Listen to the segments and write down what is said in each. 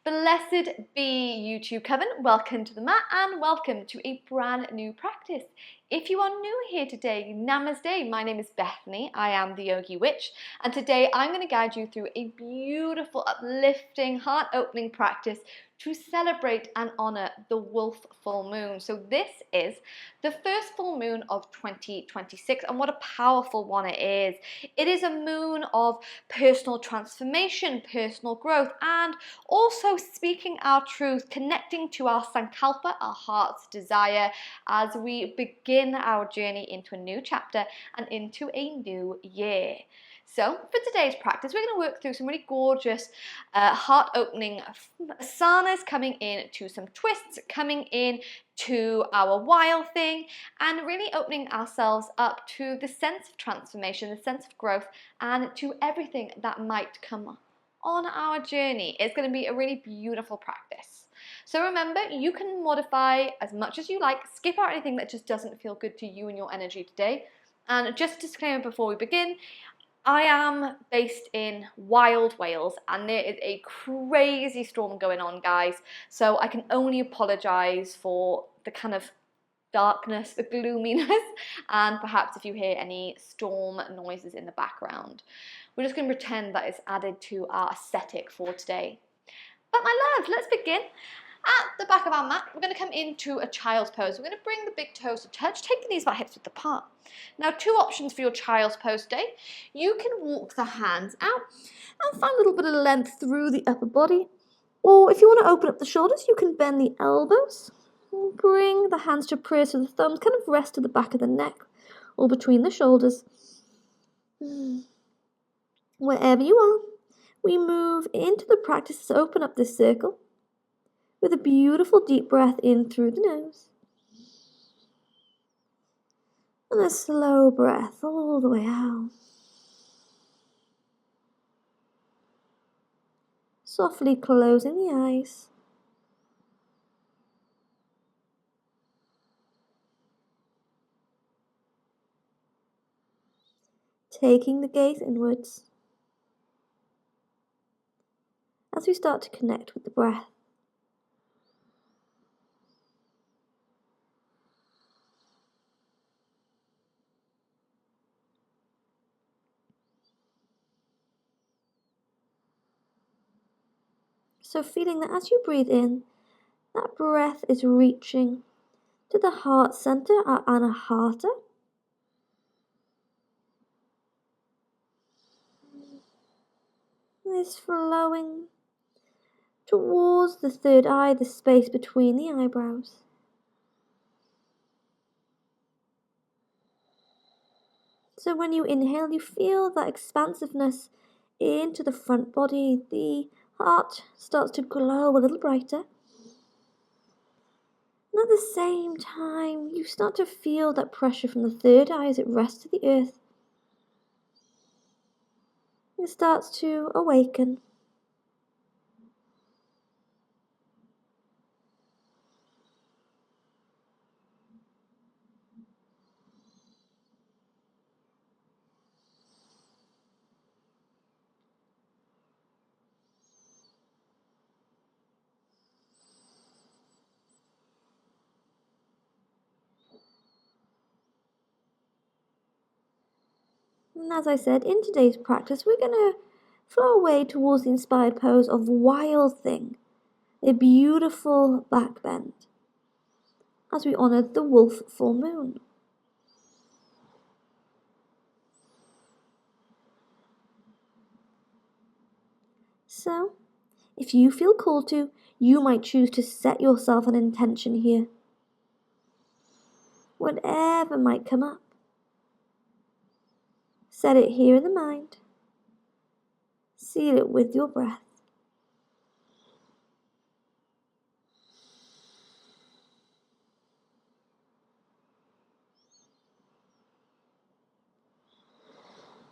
Blessed be YouTube Coven. Welcome to the mat and welcome to a brand new practice. If you are new here today, namaste. My name is Bethany. I am the Yogi Witch, and today I'm going to guide you through a beautiful, uplifting, heart-opening practice to celebrate and honor the wolf full moon. So this is the first full moon of 2026, and what a powerful one it is. It is a moon of personal transformation, personal growth, and also speaking our truth, connecting to our sankalpa, our heart's desire, as we begin our journey into a new chapter and into a new year. So for today's practice, we're going to work through some really gorgeous heart-opening asanas, coming in to some twists, coming in to our wild thing, and really opening ourselves up to the sense of transformation, the sense of growth, and to everything that might come on our journey. It's going to be a really beautiful practice. So remember, you can modify as much as you like, skip out anything that just doesn't feel good to you and your energy today. And just a disclaimer before we begin, I am based in wild Wales and there is a crazy storm going on, guys. So I can only apologise for the kind of darkness, the gloominess, and perhaps if you hear any storm noises in the background. We're just going to pretend that it's added to our aesthetic for today. But my love, let's begin. At the back of our mat, we're going to come into a child's pose. We're going to bring the big toes to touch, take the knees by hips width apart. Now, two options for your child's pose today. You can walk the hands out and find a little bit of length through the upper body. Or if you want to open up the shoulders, you can bend the elbows. Bring the hands to prayer so the thumbs kind of rest to the back of the neck or between the shoulders. Wherever you are, we move into the practice to open up this circle with a beautiful deep breath in through the nose and a slow breath all the way out. Softly closing the eyes. Taking the gaze inwards as we start to connect with the breath. So feeling that as you breathe in, that breath is reaching to the heart center, our anahata. And it's flowing towards the third eye, the space between the eyebrows. So when you inhale, you feel that expansiveness into the front body. The heart starts to glow a little brighter. And at the same time, you start to feel that pressure from the third eye as it rests to the earth. It starts to awaken. And as I said, in today's practice, we're going to flow away towards the inspired pose of Wild Thing, a beautiful back bend, as we honour the wolf full moon. So, if you feel called to, you might choose to set yourself an intention here. Whatever might come up, set it here in the mind. Seal it with your breath.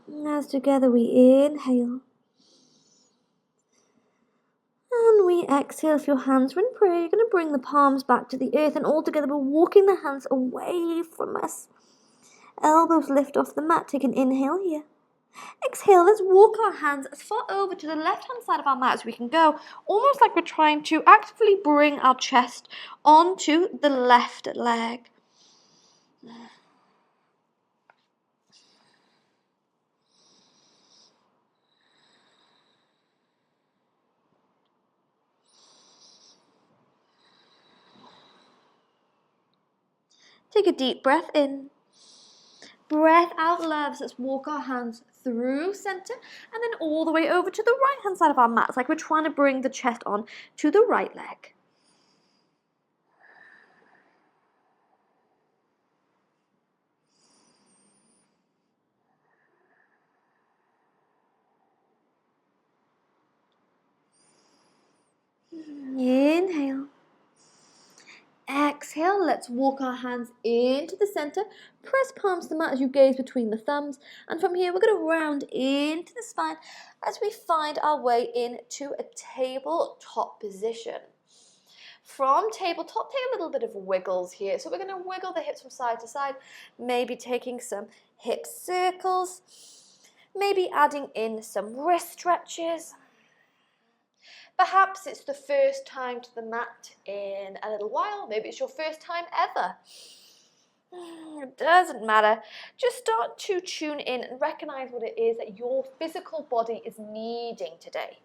And as together we inhale and we exhale. If your hands are in prayer, you're going to bring the palms back to the earth, and all together we're walking the hands away from us. Elbows lift off the mat. Take an inhale here. Exhale, let's walk our hands as far over to the left-hand side of our mat as we can go, almost like we're trying to actively bring our chest onto the left leg. Take a deep breath in. Breath out, loves. Let's walk our hands through center and then all the way over to the right-hand side of our mat. It's like we're trying to bring the chest on to the right leg. Inhale. Exhale, let's walk our hands into the center. Press palms to the mat as you gaze between the thumbs. And from here, we're going to round into the spine as we find our way into a tabletop position. From tabletop, take a little bit of wiggles here. So we're going to wiggle the hips from side to side, maybe taking some hip circles, maybe adding in some wrist stretches. Perhaps it's the first time to the mat in a little while. Maybe it's your first time ever. It doesn't matter. Just start to tune in and recognize what it is that your physical body is needing today.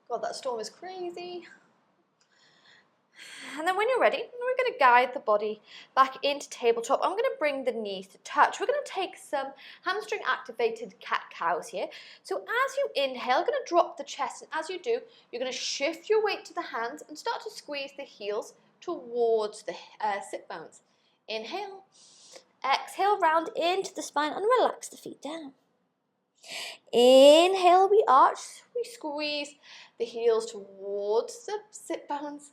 God, that storm is crazy. And then when you're ready, we're going to guide the body back into tabletop. I'm going to bring the knees to touch. We're going to take some hamstring activated cat-cows here. So as you inhale, you're going to drop the chest. And as you do, you're going to shift your weight to the hands and start to squeeze the heels towards the sit bones. Inhale. Exhale, round into the spine and relax the feet down. Inhale, we arch. We squeeze the heels towards the sit bones.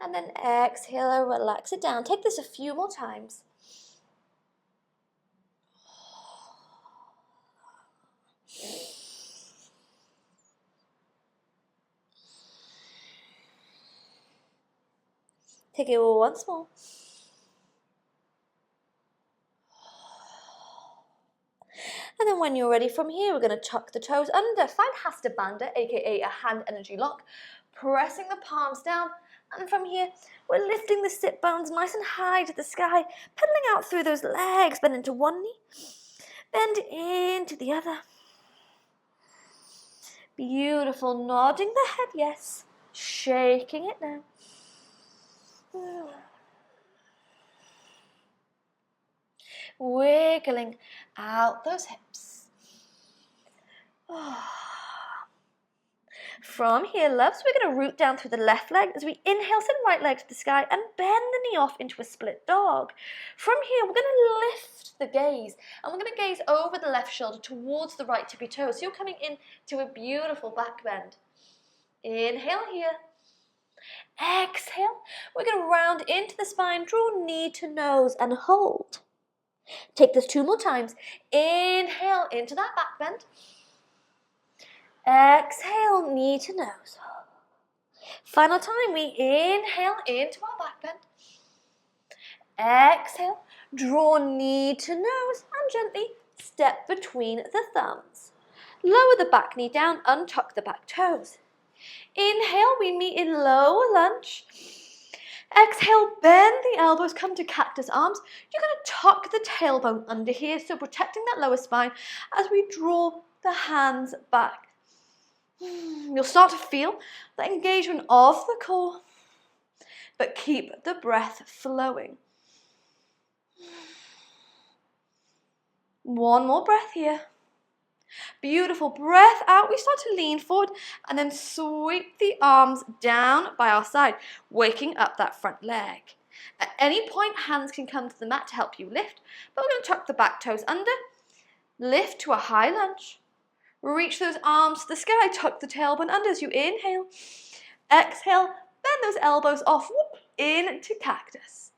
And then exhale, relax it down. Take this a few more times. Take it once more. And then when you're ready from here, we're going to tuck the toes under. Find Hasta Bandha, aka a hand energy lock. Pressing the palms down. And from here, we're lifting the sit bones nice and high to the sky, pedaling out through those legs, bend into one knee, bend into the other. Beautiful, nodding the head, yes, shaking it now. Wiggling out those hips. From here, loves, we're going to root down through the left leg as we inhale, send right leg to the sky and bend the knee off into a split dog. From here, we're going to lift the gaze and we're going to gaze over the left shoulder towards the right tippy toe. So you're coming in to a beautiful back bend. Inhale here. Exhale. We're going to round into the spine, draw knee to nose and hold. Take this 2 more times. Inhale into that back bend. Exhale, knee to nose. Final time, we inhale into our back bend. Exhale, draw knee to nose and gently step between the thumbs. Lower the back knee down, untuck the back toes. Inhale, we meet in lower lunge. Exhale, bend the elbows, come to cactus arms. You're going to tuck the tailbone under here, so protecting that lower spine as we draw the hands back. You'll start to feel the engagement of the core, but keep the breath flowing. One more breath here. Beautiful. Breath out. We start to lean forward and then sweep the arms down by our side, waking up that front leg. At any point, hands can come to the mat to help you lift, but we're going to tuck the back toes under, lift to a high lunge. Reach those arms to the sky, tuck the tailbone under as you inhale. Exhale, bend those elbows off, whoop, into cactus.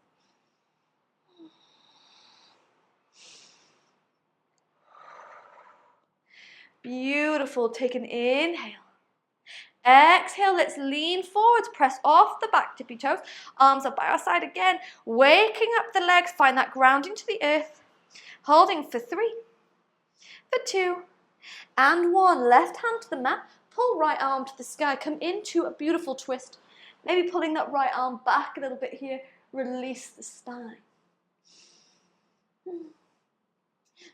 Beautiful, take an inhale. Exhale, let's lean forwards, press off the back tippy toes, arms up by our side again, waking up the legs, find that grounding to the earth, holding for 3, for 2, and 1. Left hand to the mat, pull right arm to the sky, come into a beautiful twist, maybe pulling that right arm back a little bit here, release the spine.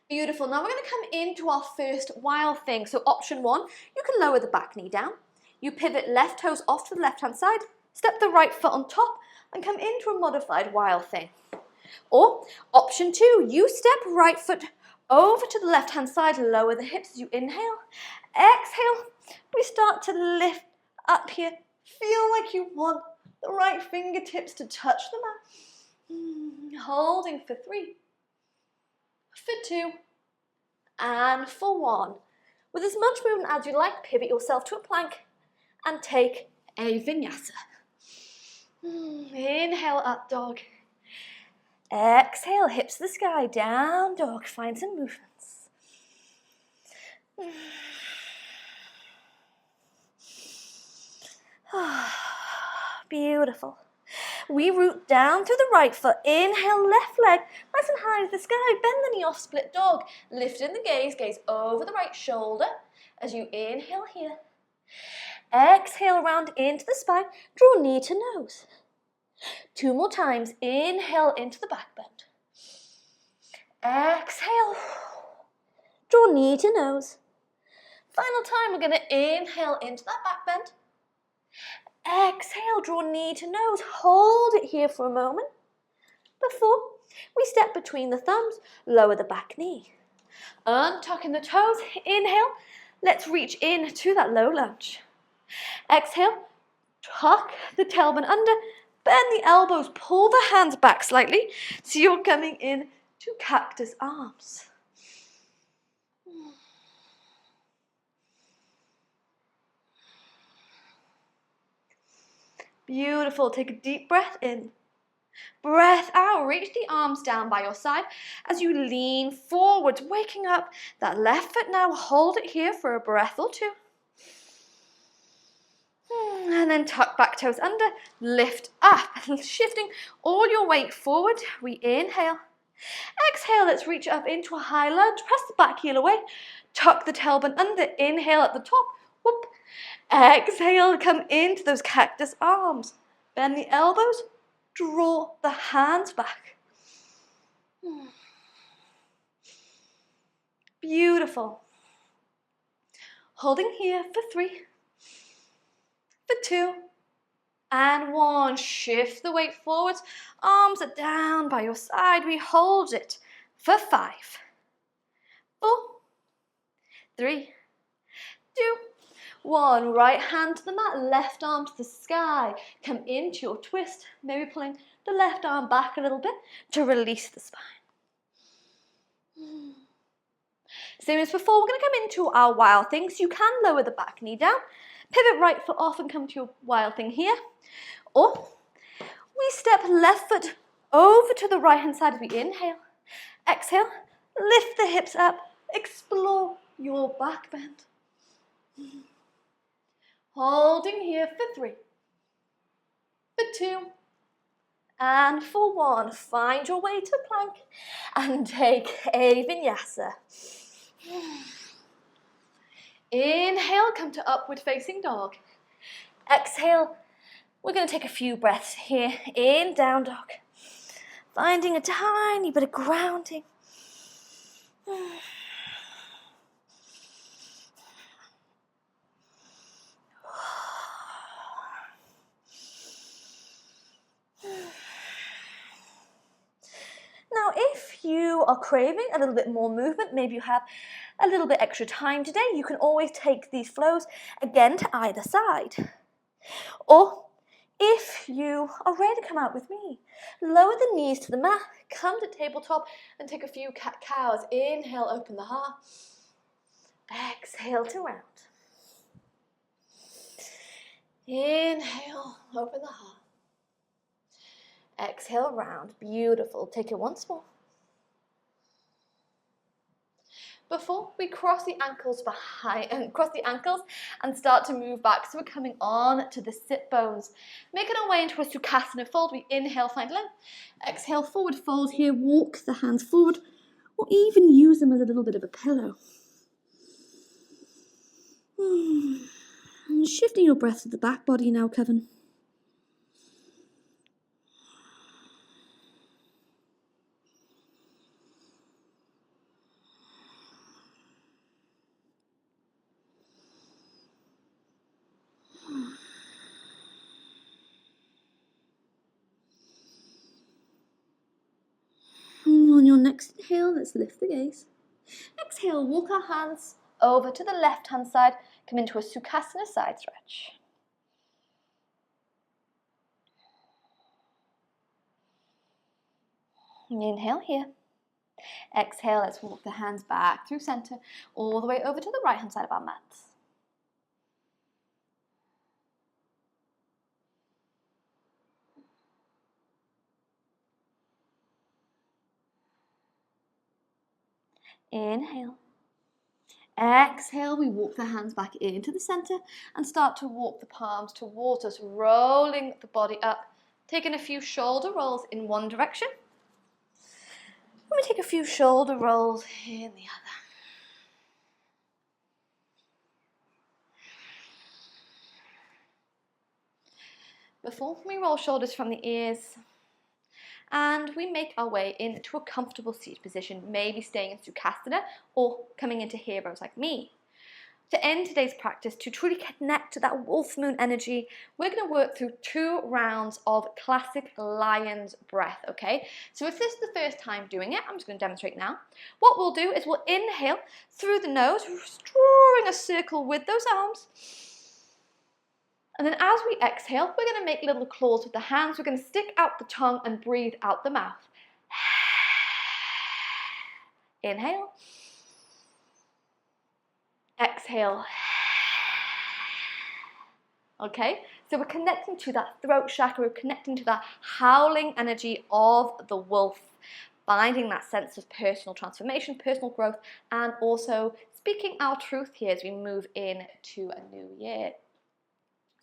Beautiful. Now we're going to come into our first wild thing. So option 1, you can lower the back knee down. You pivot left toes off to the left-hand side, step the right foot on top, and come into a modified wild thing. Or option 2, you step right foot over to the left-hand side, lower the hips as you inhale. Exhale, we start to lift up here. Feel like you want the right fingertips to touch the mat. Holding for 3, for 2, and for 1. With as much movement as you like, pivot yourself to a plank and take a vinyasa. Inhale, up dog. Exhale, hips to the sky, down dog. Find some movements. Beautiful. We root down through the right foot. Inhale, left leg, nice and high to the sky. Bend the knee off, split dog. Lift in the gaze, gaze over the right shoulder as you inhale here. Exhale, round into the spine. Draw knee to nose. 2 more times. Inhale into the back bend. Exhale. Draw knee to nose. Final time, we're going to inhale into that back bend. Exhale, draw knee to nose. Hold it here for a moment before we step between the thumbs, lower the back knee. Untucking the toes, inhale. Let's reach in to that low lunge. Exhale, tuck the tailbone under, bend the elbows, pull the hands back slightly so you're coming in to cactus arms. Beautiful. Take a deep breath in. Breath out. Reach the arms down by your side as you lean forward, waking up that left foot now. Hold it here for a breath or 2. And then tuck back toes under, lift up, shifting all your weight forward. We inhale. Exhale, let's reach up into a high lunge. Press the back heel away. Tuck the tailbone under. Inhale at the top. Whoop. Exhale, come into those cactus arms. Bend the elbows. Draw the hands back. Beautiful. Holding here for 3, for 2, and 1. Shift the weight forwards. Arms are down by your side. We hold it for 5, 4, 3, 2, 1. Right hand to the mat, left arm to the sky. Come into your twist, maybe pulling the left arm back a little bit to release the spine. Same as before, we're going to come into our wild things. You can lower the back knee down, pivot right foot off and come to your wild thing here. Or we step left foot over to the right hand side as we inhale. Exhale, lift the hips up, explore your back bend. Holding here for 3, for 2, and for 1. Find your way to plank and take a vinyasa. Inhale, come to upward facing dog. Exhale, we're going to take a few breaths here in down dog. Finding a tiny bit of grounding. Now, if you are craving a little bit more movement, maybe you have a little bit extra time today, you can always take these flows again to either side. Or if you are ready to come out with me, lower the knees to the mat, come to tabletop and take a few cat-cows. Inhale, open the heart. Exhale to round. Inhale, open the heart. Exhale, round. Beautiful. Take it once more. before we cross the ankles and start to move back. So we're coming on to the sit bones, making our way into a Sukhasana fold. We inhale, find length. Exhale, forward fold here. Walk the hands forward, or even use them as a little bit of a pillow. And shifting your breath to the back body now, Kevin. On your next inhale, let's lift the gaze. Exhale, walk our hands over to the left-hand side. Come into a Sukhasana side stretch. Inhale here. Exhale, let's walk the hands back through center, all the way over to the right-hand side of our mats. Inhale. Exhale, we walk the hands back into the center and start to walk the palms towards us, rolling the body up, taking a few shoulder rolls in one direction. And we take a few shoulder rolls in the other. Before we roll shoulders from the ears, and we make our way into a comfortable seat position, maybe staying in Sukhasana or coming into heroes like me. To end today's practice, to truly connect to that wolf moon energy, we're going to work through 2 rounds of classic lion's breath, okay? So if this is the first time doing it, I'm just going to demonstrate now. What we'll do is we'll inhale through the nose, drawing a circle with those arms. And then as we exhale, we're going to make little claws with the hands. We're going to stick out the tongue and breathe out the mouth. Inhale. Exhale. Okay, so we're connecting to that throat chakra, we're connecting to that howling energy of the wolf, finding that sense of personal transformation, personal growth, and also speaking our truth here as we move into a new year.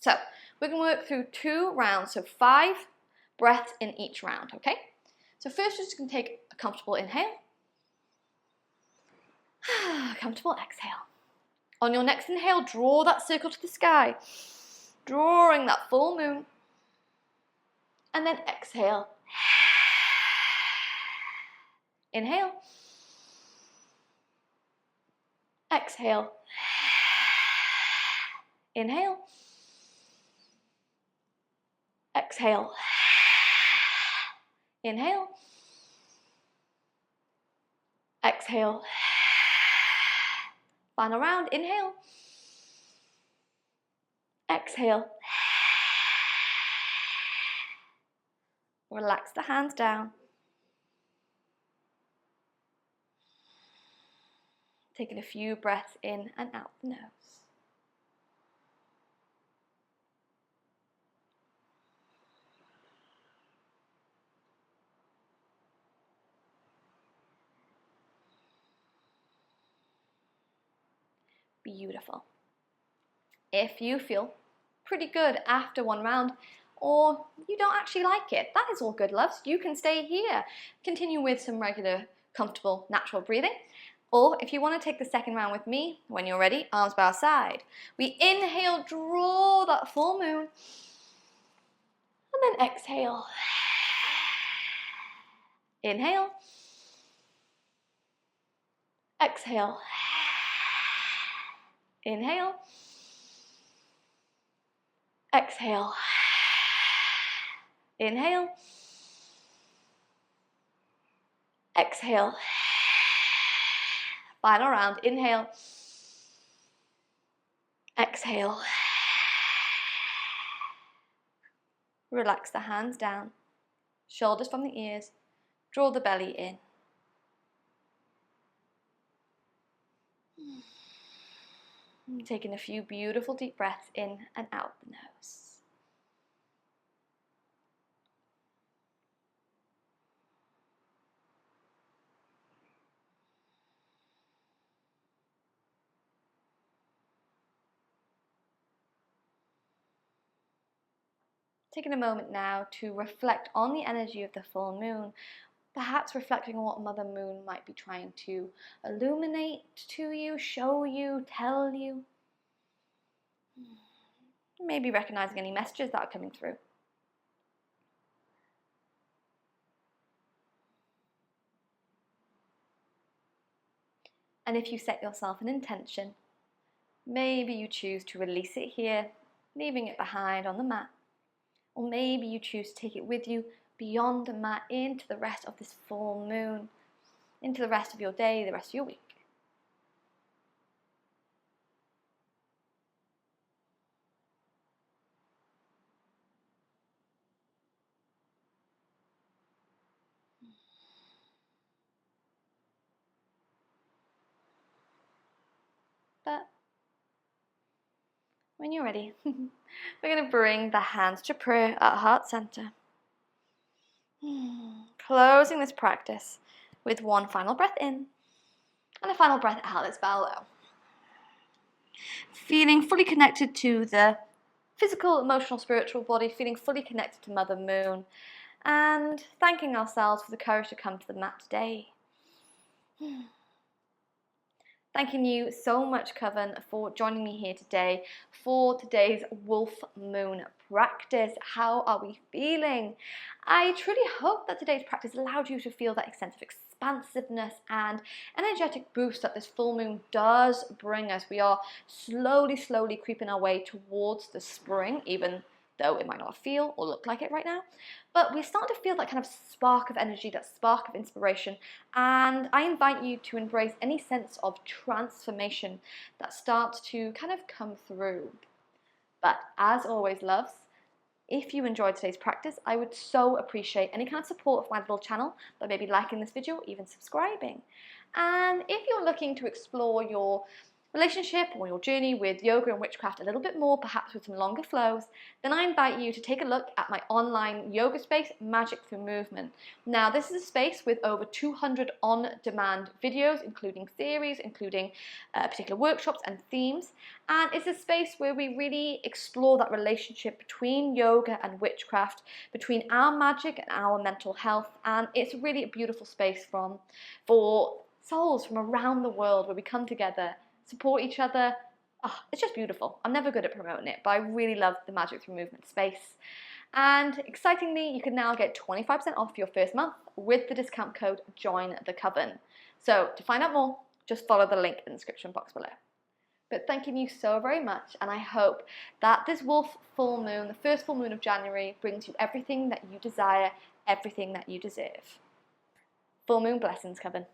So we're going to work through 2 rounds, so 5 breaths in each round, okay? So first we're just going to take a comfortable inhale, comfortable exhale. On your next inhale, draw that circle to the sky, drawing that full moon, and then exhale. Inhale, exhale, inhale, exhale, inhale, exhale. Final round, inhale, exhale. Relax the hands down. Taking a few breaths in and out the nose. Beautiful. If you feel pretty good after 1 round, or you don't actually like it, that is all good, loves. You can stay here. Continue with some regular, comfortable, natural breathing. Or if you want to take the second round with me, when you're ready, arms by our side. We inhale, draw that full moon, and then exhale. Inhale, exhale, inhale, exhale, inhale, exhale. Final round, inhale, exhale. Relax the hands down, shoulders from the ears, draw the belly in. Taking a few beautiful deep breaths in and out the nose. Taking a moment now to reflect on the energy of the full moon, perhaps reflecting on what Mother Moon might be trying to illuminate to you, show you, tell you. Maybe recognizing any messages that are coming through. And if you set yourself an intention, maybe you choose to release it here, leaving it behind on the mat. Or maybe you choose to take it with you beyond the mat into the rest of this full moon, into the rest of your day, the rest of your week. But when you're ready, we're going to bring the hands to prayer at heart center. Closing this practice with one final breath in and a final breath out. Let's bow low. Feeling fully connected to the physical, emotional, spiritual body, feeling fully connected to Mother Moon, and thanking ourselves for the courage to come to the mat today. Thanking you so much, Coven, for joining me here today for today's Wolf Moon practice. How are we feeling? I truly hope that today's practice allowed you to feel that sense of expansiveness and energetic boost that this full moon does bring us. We are slowly creeping our way towards the spring, even though it might not feel or look like it right now. But we start to feel that kind of spark of energy, that spark of inspiration, and I invite you to embrace any sense of transformation that starts to kind of come through. But as always, loves, if you enjoyed today's practice, I would so appreciate any kind of support of my little channel by maybe liking this video or even subscribing. And if you're looking to explore your relationship or your journey with yoga and witchcraft a little bit more, perhaps with some longer flows, then I invite you to take a look at my online yoga space, Magic Through Movement. Now, this is a space with over 200 on-demand videos, including theories, including particular workshops and themes. And it's a space where we really explore that relationship between yoga and witchcraft, between our magic and our mental health. And it's really a beautiful space for souls from around the world where we come together, support each other. Oh, it's just beautiful. I'm never good at promoting it, but I really love the Magic Through Movement space. And excitingly, you can now get 25% off your first month with the discount code Join the Coven. So to find out more, just follow the link in the description box below. But thanking you so very much, and I hope that this Wolf full moon, the first full moon of January, brings you everything that you desire, everything that you deserve. Full moon blessings, Coven.